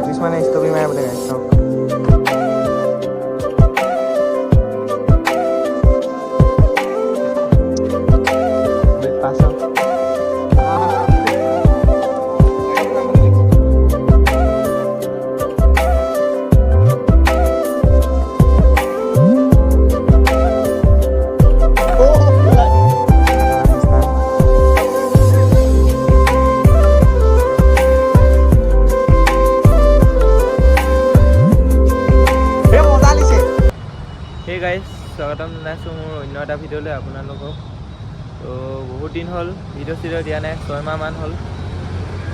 কিছুমানে ষ্টপি মাৰে বোলে গাইছ চাওক। हे गाइस स्वागतम জনাইছোঁ মোৰ অন্য এটা ভিডিঅ'লৈ আপোনালোকক। তো বহুত দিন হ'ল ভিডিঅ' দিয়া নাই, 6 মাহমান হ'ল।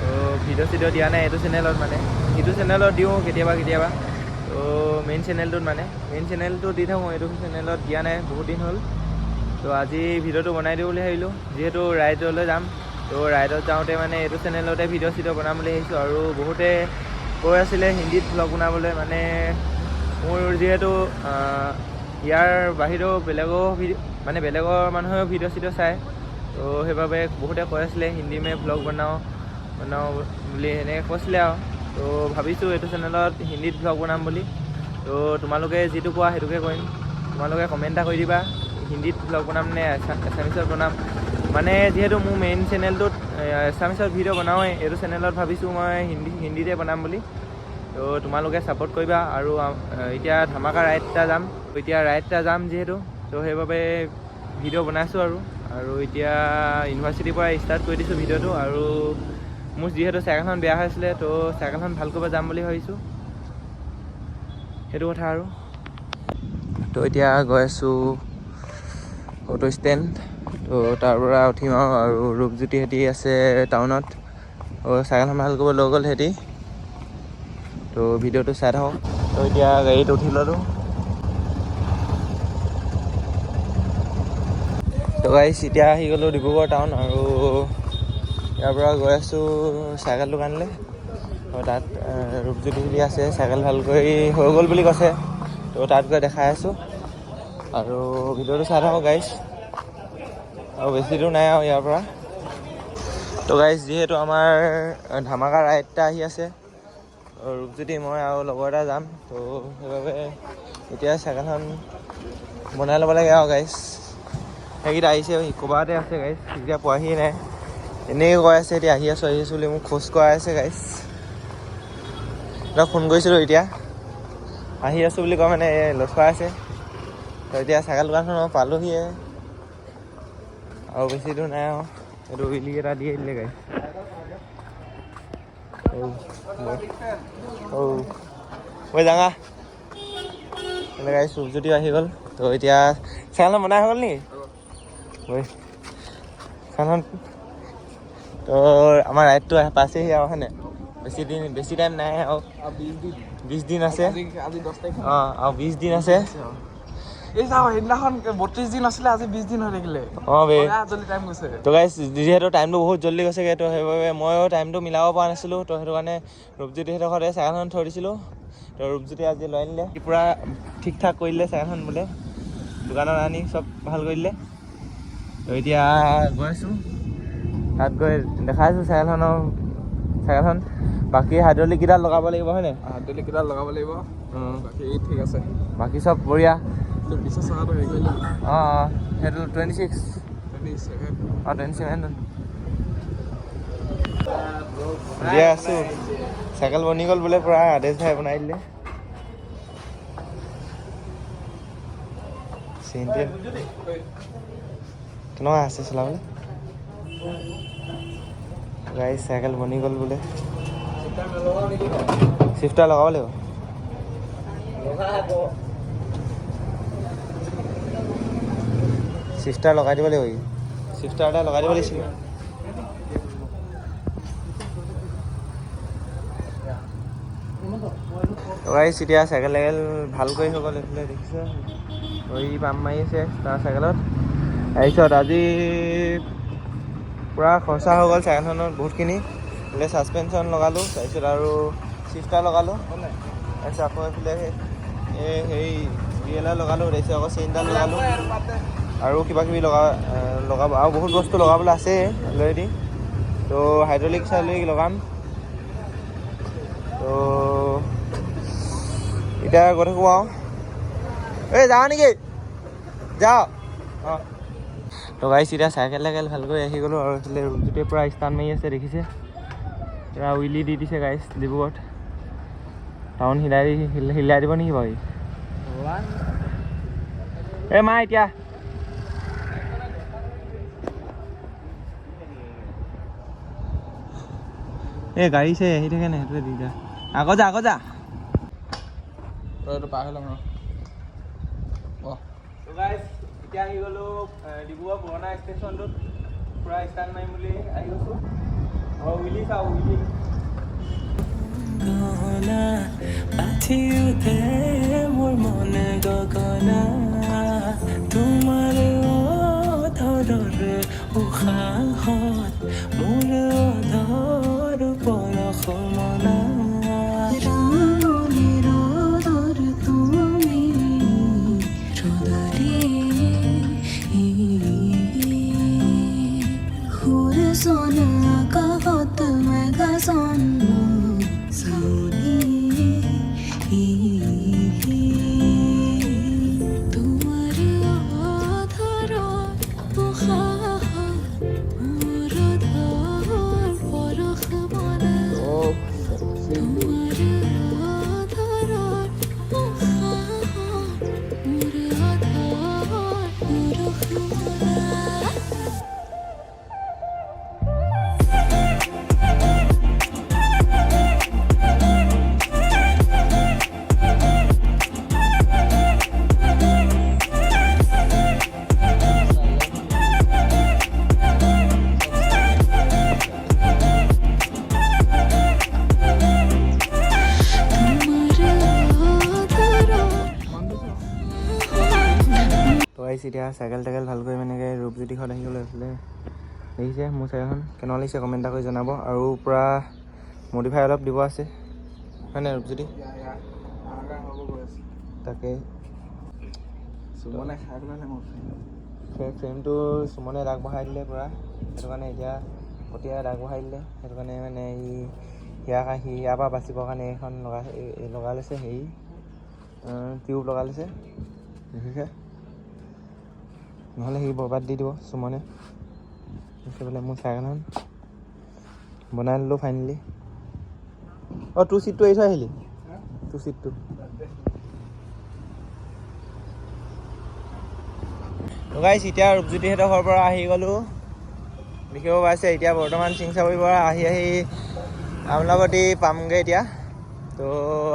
তো ভিডিঅ' দিয়া নাই এইটো চেনেলত, মানে সিটো চেনেলত দিওঁ কেতিয়াবা। তো মেইন চেনেলটোত দি থাকোঁ, এইটো চেনেলত দিয়া নাই বহুত দিন হ'ল। তো আজি ভিডিঅ'টো বনাই দিওঁ বুলি ভাবিলোঁ, যিহেতু ৰাইডলৈ যাম। তো ৰাইডত যাওঁতে মানে এইটো চেনেলতে ভিডিঅ' বনাম বুলি ভাবিছোঁ। আৰু বহুতে কৈ আছিলে হিন্দীত ভ্লগ বনাবলৈ, মানে মোৰ যিহেতু ইয়াৰ বাহিৰেও বেলেগৰ মানুহেও ভিডিঅ' চায়। তো সেইবাবে বহুতে কৈ আছিলে হিন্দী ভ্লগ বনাওঁ বুলি এনেকৈ কৈছিলে আৰু। তো ভাবিছোঁ এইটো চেনেলত হিন্দীত ভ্লগ বনাম বুলি। তো তোমালোকে যিটো কোৱা সেইটোকে কৰিম। তোমালোকে কমেণ্ট এটা কৰি দিবা, হিন্দীত ভ্লগ বনাম নে এছামিছত বনাম। মানে যিহেতু মোৰ মেইন চেনেলটোত এছামিছত ভিডিঅ' বনাওঁৱেই, এইটো চেনেলত ভাবিছোঁ মই হিন্দীতে বনাম বুলি। তো তোমালোকে ছাপোৰ্ট কৰিবা। আৰু এতিয়া ধামাকা ৰাইড এটা যাম যিহেতু, তো সেইবাবে ভিডিঅ' বনাইছোঁ। আৰু এতিয়া ইউনিভাৰ্চিটিৰ পৰা ষ্টাৰ্ট কৰি দিছোঁ ভিডিঅ'টো। আৰু মোৰ যিহেতু চাইকেলখন বেয়া হৈ আছিলে, তো চাইকেলখন ভাল কৰিব যাম বুলি ভাবিছোঁ, সেইটো কথা। আৰু তো এতিয়া গৈ আছোঁ অটো ষ্টেণ্ড। তো তাৰ পৰা উঠিম আৰু ৰূপজ্যোতি সেতি আছে টাউনত, চাইকেলখন ভাল কৰিব লৈ গ'ল সেতি। তো ভিডিঅ'টো চাই থাকক। তো এতিয়া গাড়ীত উঠি ল'লোঁ। তো গাইছ এতিয়া আহি গ'লোঁ ডিব্ৰুগড় টাউন, আৰু ইয়াৰ পৰা গৈ আছোঁ চাইকেল দোকানলৈ। তাত ৰূপজ্যোতি বুলি আছে, চাইকেল ভালকৈ হৈ গ'ল বুলি কৈছে। তো তাত গৈ দেখাই আছোঁ, আৰু ভিডিঅ'টো চাই থাকক গাইছ। আৰু বেছি দূৰ নাই আৰু ইয়াৰ পৰা। তো গাইছ যিহেতু আমাৰ ধামাকা ৰাইড এটা আহি আছে, ৰূপজ্যোতি মই আৰু লগৰ এটা যাম। তো সেইবাবে এতিয়া চাইকেলখন বনাই ল'ব লাগে আৰু গাইছ। সেইকেইটা আহিছে, ক'ৰবাতে আছে গাইছ, এতিয়া পোৱাহিয়ে নাই। এনেই কৈ আছে এতিয়া আহি আছোঁ বুলি, মোক খোজ কৰাই আছে গাইছ। তই ফোন কৰিছিলোঁ, এতিয়া আহি আছোঁ বুলি কয়, মানে লচুৱাই আছে। তো এতিয়া চাইকেল দোকানখন পালোহিয়ে, আৰু বেছি দূৰ নাই আৰু। এইটো উইলি এটা দিয়ে দিলে গাইছ। মই যাঙা গাইছ, ৰূপজ্যোতি আহি গ'ল। তো এতিয়া চাইকেলখন বনাই হৈ গ'ল নেকি? চাইকেলখন তো আমাৰ ৰাইডটো পাইছেহি আৰু, হয়নে? বেছি টাইম নাই আৰু, 20 দিন আছে। অঁ, আৰু 20 দিন আছে। এই চাওঁ, সেইদিনাখন 32 দিন আছিলে, আজি 20 দিন হৈ থাকিলে। অঁ বে, জল্দি টাইম গৈছে। তো গাইছ যিহেতু টাইমটো বহুত জল্দি গৈছেগৈ, তো সেইবাবে ময়ো টাইমটো মিলাব পৰা নাছিলোঁ। তো সেইটো কাৰণে ৰূপজ্যোতিহঁতৰ ঘৰতে চাইকেলখন থৈ দিছিলোঁ। তো ৰূপজ্যোতি আজি লৈ আনিলে, পূৰা ঠিক ঠাক কৰি দিলে চাইকেলখন বোলে, দোকানত আনি চব ভাল কৰি দিলে। তো এতিয়া গৈ আছোঁ, তাত গৈ দেখাইছোঁ চাইকেলখন। বাকী হাইড্ৰলিককেইডাল লগাব লাগিব, হয়নে? হাইড্ৰলিককেইডাল লগাব লাগিব, বাকী ঠিক আছে। বাকী চব বঢ়িয়া। পিছৰ চকাটো হেৰি কৰিলে। অঁ, সেইটো 26 অঁ 27 দিয়া আছোঁ। চাইকেল বনি গ'ল বোলে, পূৰা আদেশ ভাই বনাই দিলে। কেনেকুৱা আছে চলাবলৈ গাড়ী? চাইকেল বনি গ'ল বোলে। চিফ্টাৰ লগাব লাগিব। চিফ্টাৰ লগাই দিব লাগিব, চিফ্টাৰ এটা লগাই দিব লাগিছিল। গাইছ এতিয়া চাইকেল ভাল কৰি হৈ গ'ল। এইফালে দেখিছে পাম্প মাৰি আছে তাৰ চাইকেলত। তাৰপিছত আজি পূৰা খৰচা হৈ গ'ল চাইকেলখনত বহুতখিনি। এইফালে ছাছপেনশ্যন লগালোঁ, তাৰপিছত আৰু চিফ্টাৰ লগালোঁ, তাৰপিছত আকৌ এইফালে হেৰি DLR লগালোঁ, তাৰপিছত আকৌ চেইনডাল লগালোঁ, আৰু কিবাকিবি লগাব আৰু বহুত বস্তু লগাবলৈ আছে অলৰেডি। তো হাইড্ৰলিক লগাম। তো এতিয়া গৈ থাকোঁ আৰু এই যাওঁ নেকি যাওঁ অঁ তো গাইছ এতিয়া চাইকেল ভালকৈ আহি গ'লোঁ আৰু এইফালে ৰূপজ্যোতিয়ে পূৰা ষ্টাৰ্ট মাৰি আছে দেখিছে পূৰা উইলি দি দিছে গাইছ ডিব্ৰুগড়ত টাউন হিলাই দিব নেকি বাৰু এই মা এতিয়া এই গাড়ী চাই আহি থাকে নাই সেইটোৱে দিগদাৰ আগত যা এইটো পাৰ হৈ ল'ম অঁ গাইছ এতিয়া আহি গ'লোঁ ডিব্ৰুগড় পুৰণা ষ্টেচনটোত পূৰা ষ্টাৰ্ট মাৰিম বুলি আহি গৈছোঁ আৰু উইলি চাওঁ উইলি গহনা পাঠি উঠে মোৰ মনে গগনা তোমাৰ অধৰৰ উশাহত মোৰ অধৰ পৰশ মনা এতিয়া চাইকেল ভালকৈ মানে ৰূপজ্যোতিহঁত আহি গ'লোঁ এইফালে দেখিছে মোৰ চাইকেলখন কেনেকুৱা লাগিছে কমেণ্ট এটা কৰি জনাব আৰু পূৰা মডিফাই অলপ দিব আছে হয়নে ৰূপজ্যোতি তাকে সুমনে খাই পেলালে মোৰ ফ্ৰেমটো সুমনে দাগ বঢ়াই দিলে পূৰা সেইটো কাৰণে এতিয়া কটীয়াই দাগ বঢ়াই দিলে সেইটো কাৰণে মানে ইয়াৰ পৰা বাচিবৰ কাৰণে এইখন লগাই লৈছে হেৰি টিউব লগাই লৈছে দেখিছে নহ'লে সি বৰবাদ দি দিব সুমনে বোলে মোৰ চাইকেলখন বনাই ল'লোঁ ফাইনেলি অঁ তোৰ চিটটো এৰি থৈ আহিলি তোৰ চিটটো গাইছ এতিয়া ৰূপজ্যোতিহঁতৰ ঘৰৰ পৰা আহি গ'লোঁ দেখিব পাইছে এতিয়া বৰ্তমান চিংচাবুৰিৰ পৰা আহি আমোলাপট্টি পামগৈ এতিয়া তো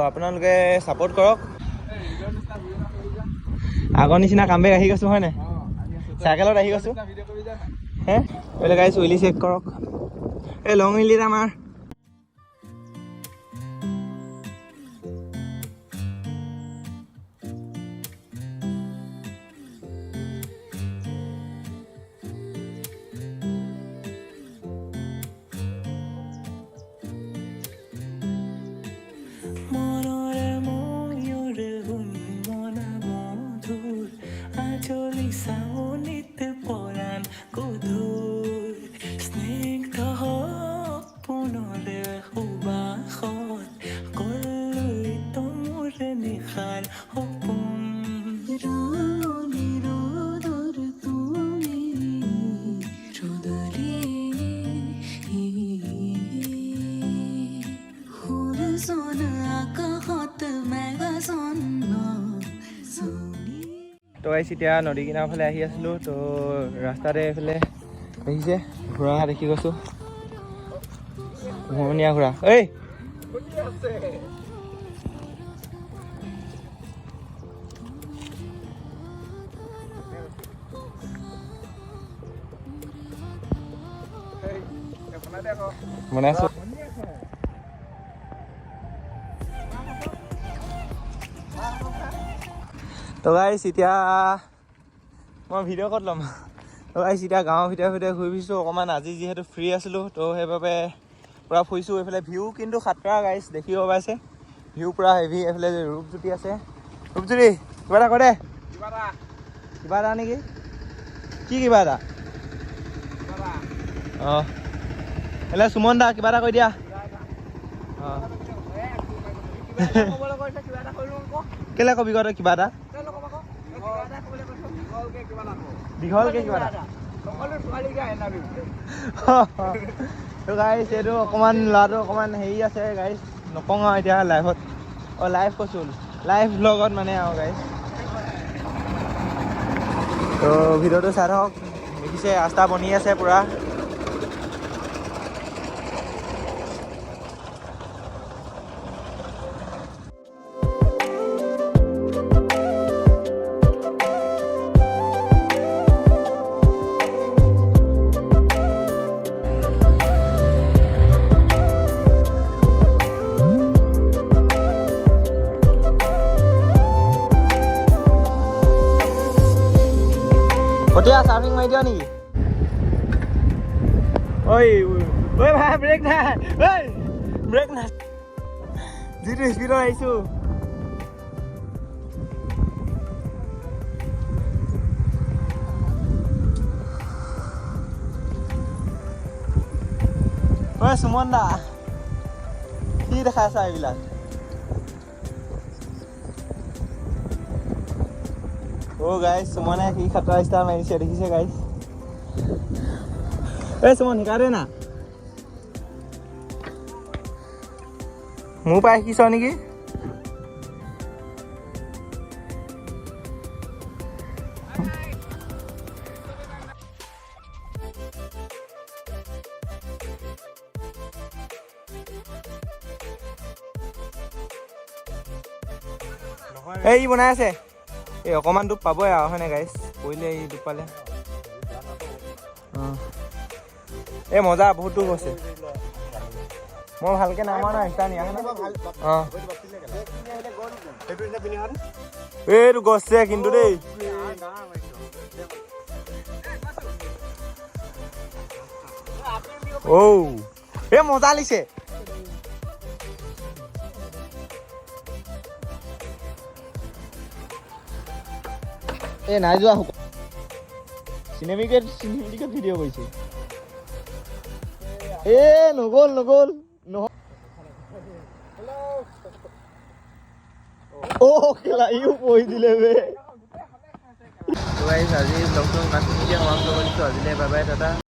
আপোনালোকে ছাপোৰ্ট কৰক আগৰ নিচিনা কামবেক আহি গৈছোঁ হয় নাই চাইকেলত আহি গৈছোঁ হে বোলে গাইছ উইলি চেক কৰক এই লং উইলিত আমাৰ তো গাইছ এতিয়া নদী কিনাৰৰ ফালে আহি আছিলোঁ তো ৰাস্তাতে এইফালে দেখিছে ঘোঁৰা দেখি গৈছোঁ ঘূৰণীয়া ঘোঁৰা ঐ বনাইছোঁ তো গাইছ এতিয়া মই ভিডিঅ' ক'ত ল'ম তো গাইছ এতিয়া গাঁৱৰ ভিতৰে ঘূৰি ফুৰিছোঁ অকণমান আজি যিহেতু ফ্ৰী আছিলোঁ তো সেইবাবে পূৰা ফুৰিছোঁ এইফালে ভিউ কিন্তু খাতৰা গাইছ দেখিব পাইছে ভিউ পূৰা হেভি এইফালে ৰূপজ্যোতি আছে ৰূপজ্যোতি কিবা এটা কৈ দে কিবা এটা নেকি কি কিবা এটা অঁ এইফালে সুমন দা কিবা এটা কৈ দিয়া অঁ কেলে কবি ক তই কিবা এটা দীঘলকে কিবা এটা গাইছ এইটো অকণমান ল'ৰাটো অকণমান হেৰি আছে গাইছ নকওঁ আৰু এতিয়া লাইভত লাইভ কৈছোঁ লাইভ ব্লগত মানে আৰু গাইছ তো ভিডিঅ'টো চাই থাকক দেখিছে ৰাস্তা বনি আছে পূৰা কতিয়া চাৰ্ফিং মাৰি দিয় নেকি ঐ ভাই ব্ৰেক নাই ব্ৰেক নাই যিটো স্পীডত আহিছোঁ ঐ সুমন দা কি দেখাইছা এইবিলাক গাইছ সুমনে কি খাতৰা ষ্টাৰ মাৰিছে দেখিছে গাইছ সুমন শিকাৰে না মোৰ পাই শিকিছ নেকি এই বনাই আছে এই অকণমান দুখ পাবই আৰু হয়নে গাইছ পৰিলে এই দুখ পালে এই মজা বহুত দুখ হৈছে মই ভালকৈ নামাৰ ন ইনষ্টা নিয়া অঁ এইটো গছে কিন্তু দেই এই মজা লিছে এই নাই যোৱা চিনেমিকেট ভিডিঅ' কৰিছে নগ'ল খেলাইও পঢ়ি দিলে বে আজি ব্লগটো ইমানখিনিকে সমাপ্ত কৰিছোঁ আজিলৈ বাই বাই দাদা